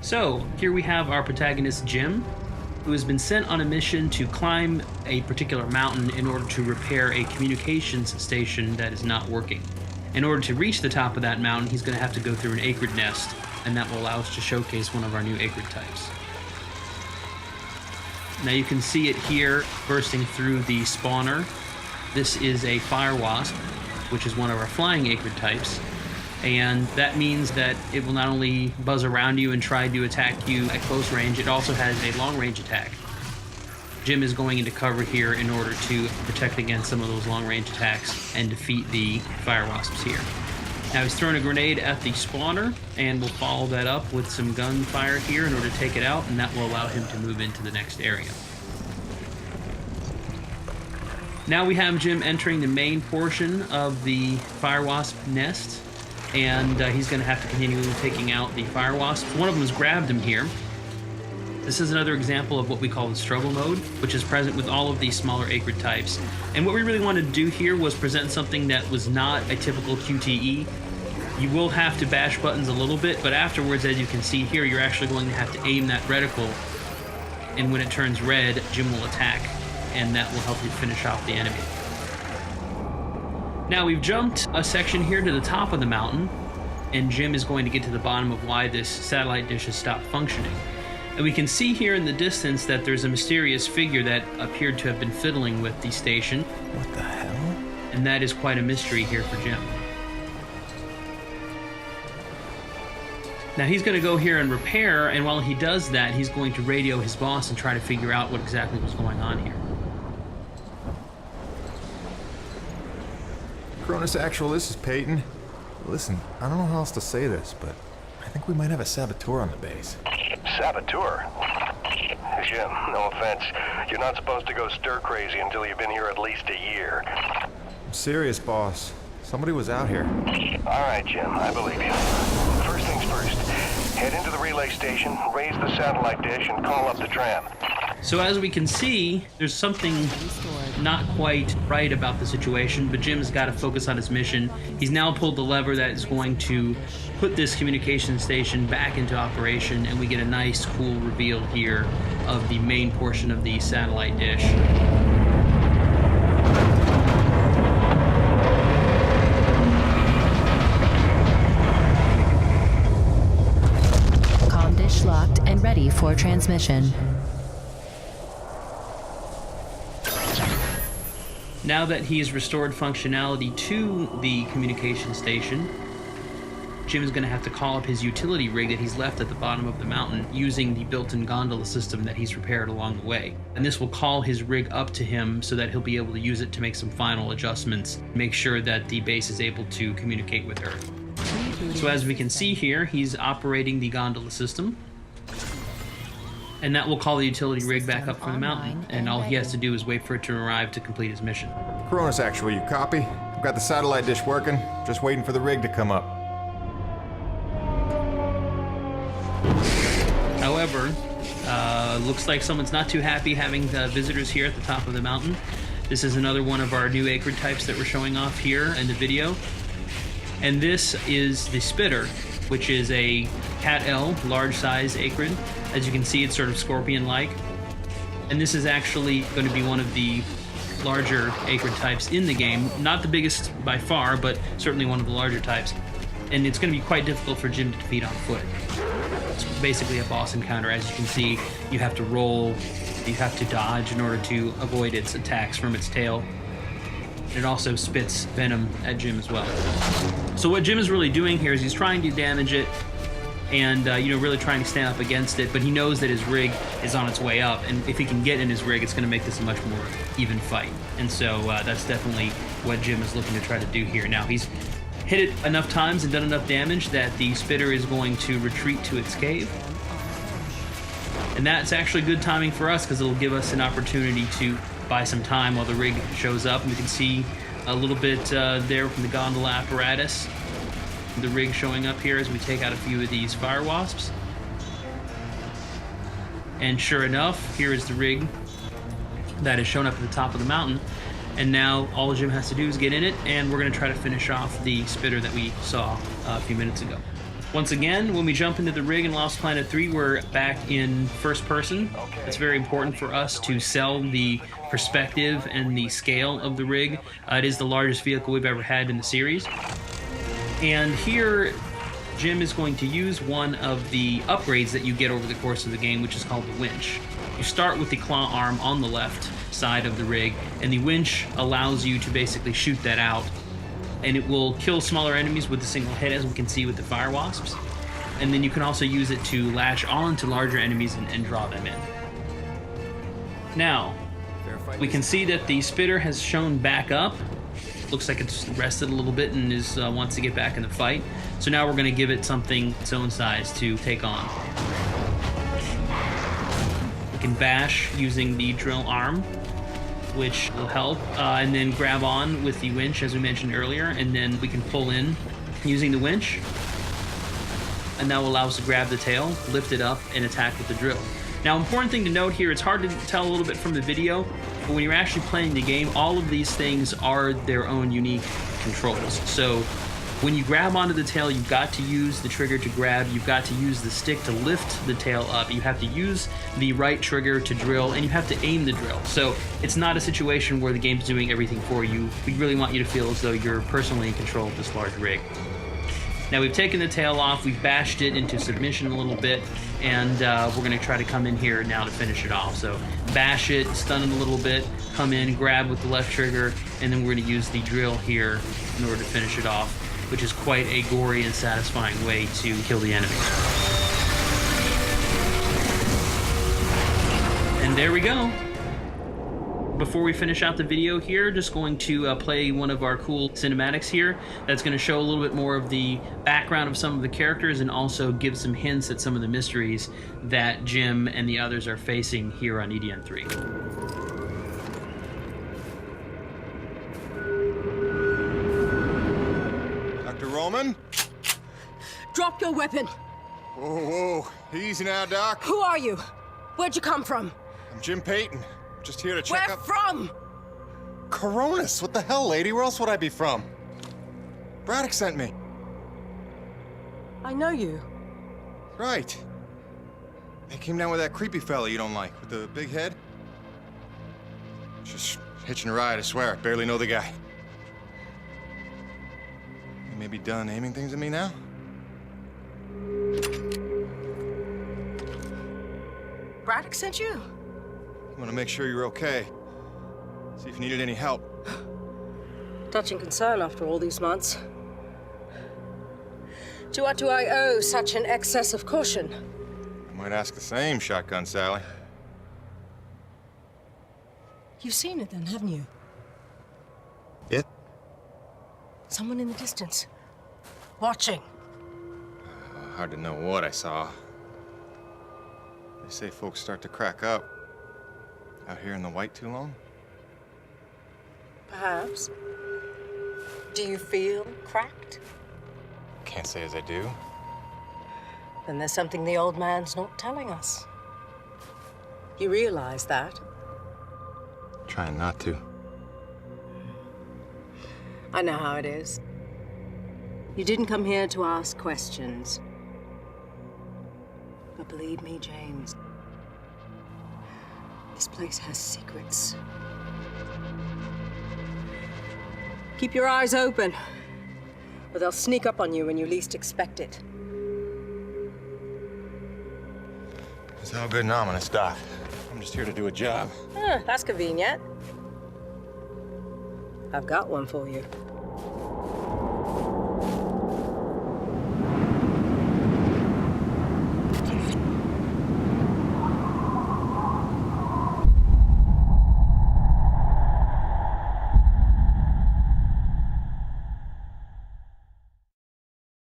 So, here we have our protagonist Jim, who has been sent on a mission to climb a particular mountain in order to repair a communications station that is not working. In order to reach the top of that mountain, he's going to have to go through an acrid nest, and that will allow us to showcase one of our new acrid types. Now you can see it here bursting through the spawner. This is a fire wasp, which is one of our flying acrid types. And that means that it will not only buzz around you and try to attack you at close range, it also has a long range attack. Jim is going into cover here in order to protect against some of those long range attacks and defeat the fire wasps here. Now he's throwing a grenade at the spawner, and we'll follow that up with some gunfire here in order to take it out, and that will allow him to move into the next area. Now we have Jim entering the main portion of the fire wasp nest, and he's going to have to continue taking out the fire wasps. One of them has grabbed him here. This is another example of what we call the struggle mode, which is present with all of these smaller acrid types. And what we really wanted to do here was present something that was not a typical QTE. You will have to bash buttons a little bit, but afterwards, as you can see here, you're actually going to have to aim that reticle, and when it turns red, Jim will attack, and that will help you finish off the enemy. Now we've jumped a section here to the top of the mountain, and Jim is going to get to the bottom of why this satellite dish has stopped functioning. And we can see here in the distance that there's a mysterious figure that appeared to have been fiddling with the station. What the hell? And that is quite a mystery here for Jim. Now he's going to go here and repair, and while he does that, he's going to radio his boss and try to figure out what exactly was going on here. Cronus Actual, this is Peyton. Listen, I don't know how else to say this, but I think we might have a saboteur on the base. Saboteur? Jim, no offense. You're not supposed to go stir-crazy until you've been here at least a year. I'm serious, boss. Somebody was out here. All right, Jim, I believe you. First things first. Head into the relay station, raise the satellite dish, and call up the tram. So as we can see, there's something not quite right about the situation, but Jim's got to focus on his mission. He's now pulled the lever that is going to put this communication station back into operation, and we get a nice, cool reveal here of the main portion of the satellite dish. Comm dish locked and ready for transmission. Now that he's restored functionality to the communication station, Jim is going to have to call up his utility rig that he's left at the bottom of the mountain using the built-in gondola system that he's repaired along the way. And this will call his rig up to him so that he'll be able to use it to make some final adjustments, make sure that the base is able to communicate with Earth. So as we can see here, he's operating the gondola system. And that will call the utility rig back up from the mountain, and all he has to do is wait for it to arrive to complete his mission. Cronus Actual, you copy? I've got the satellite dish working, just waiting for the rig to come up. However, looks like someone's not too happy having the visitors here at the top of the mountain. This is another one of our new acrid types that we're showing off here in the video. And this is the spitter, which is a Cat L, large size acrid. As you can see, it's sort of scorpion-like. And this is actually going to be one of the larger acrid types in the game. Not the biggest by far, but certainly one of the larger types. And it's going to be quite difficult for Jim to defeat on foot. It's basically a boss encounter. As you can see, you have to roll, you have to dodge in order to avoid its attacks from its tail. It also spits venom at Jim as well. So what Jim is really doing here is he's trying to damage it and really trying to stand up against it, but he knows that his rig is on its way up, and if he can get in his rig, it's going to make this a much more even fight. And so that's definitely what Jim is looking to try to do here. Now, he's hit it enough times and done enough damage that the spitter is going to retreat to its cave. And that's actually good timing for us because it'll give us an opportunity to buy some time while the rig shows up. And we can see a little bit there from the gondola apparatus, the rig showing up here as we take out a few of these fire wasps. And sure enough, here is the rig that is shown up at the top of the mountain. And now all Jim has to do is get in it, and we're going to try to finish off the spitter that we saw a few minutes ago. Once again, when we jump into the rig in Lost Planet 3, we're back in first person. It's very important for us to sell the perspective and the scale of the rig. It is the largest vehicle we've ever had in the series. And here, Jim is going to use one of the upgrades that you get over the course of the game, which is called the winch. You start with the claw arm on the left side of the rig, and the winch allows you to basically shoot that out, and it will kill smaller enemies with a single hit, as we can see with the fire wasps. And then you can also use it to latch on to larger enemies and draw them in. Now, we can see that the spitter has shown back up. Looks like it's rested a little bit and is wants to get back in the fight. So now we're going to give it something its own size to take on. We can bash using the drill arm, which will help, and then grab on with the winch, as we mentioned earlier, and then we can pull in using the winch, and that will allow us to grab the tail, lift it up, and attack with the drill. Now, important thing to note here, it's hard to tell a little bit from the video, but when you're actually playing the game, all of these things are their own unique controls. So when you grab onto the tail, you've got to use the trigger to grab, you've got to use the stick to lift the tail up, you have to use the right trigger to drill, and you have to aim the drill. So it's not a situation where the game's doing everything for you. We really want you to feel as though you're personally in control of this large rig. Now we've taken the tail off, we've bashed it into submission a little bit, and we're going to try to come in here now to finish it off. So bash it, stun it a little bit, come in, grab with the left trigger, and then we're going to use the drill here in order to finish it off, which is quite a gory and satisfying way to kill the enemies. And there we go. Before we finish out the video here, just going to play one of our cool cinematics here that's going to show a little bit more of the background of some of the characters and also give some hints at some of the mysteries that Jim and the others are facing here on E.D.N. 3. Dr. Roman? Drop your weapon! Whoa, whoa. Easy now, Doc. Who are you? Where'd you come from? I'm Jim Payton. Just here to check Where up... from? Coronis! What the hell, lady? Where else would I be from? Braddock sent me. I know you. Right. They came down with that creepy fella you don't like, with the big head. Just hitching a ride, I swear. I barely know the guy. You may be done aiming things at me now? Braddock sent you? I want to make sure you're okay. See if you needed any help. Touching concern after all these months. To what do I owe such an excess of caution? I might ask the same, Shotgun Sally. You've seen it then, haven't you? It? Someone in the distance. Watching. Hard to know what I saw. They say folks start to crack up. Out here in the white too long? Perhaps. Do you feel cracked? Can't say as I do. Then there's something the old man's not telling us. You realize that? Trying not to. I know how it is. You didn't come here to ask questions. But believe me, James, this place has secrets. Keep your eyes open, or they'll sneak up on you when you least expect it. It's all good and ominous, Doc. I'm just here to do a job. That's convenient. I've got one for you.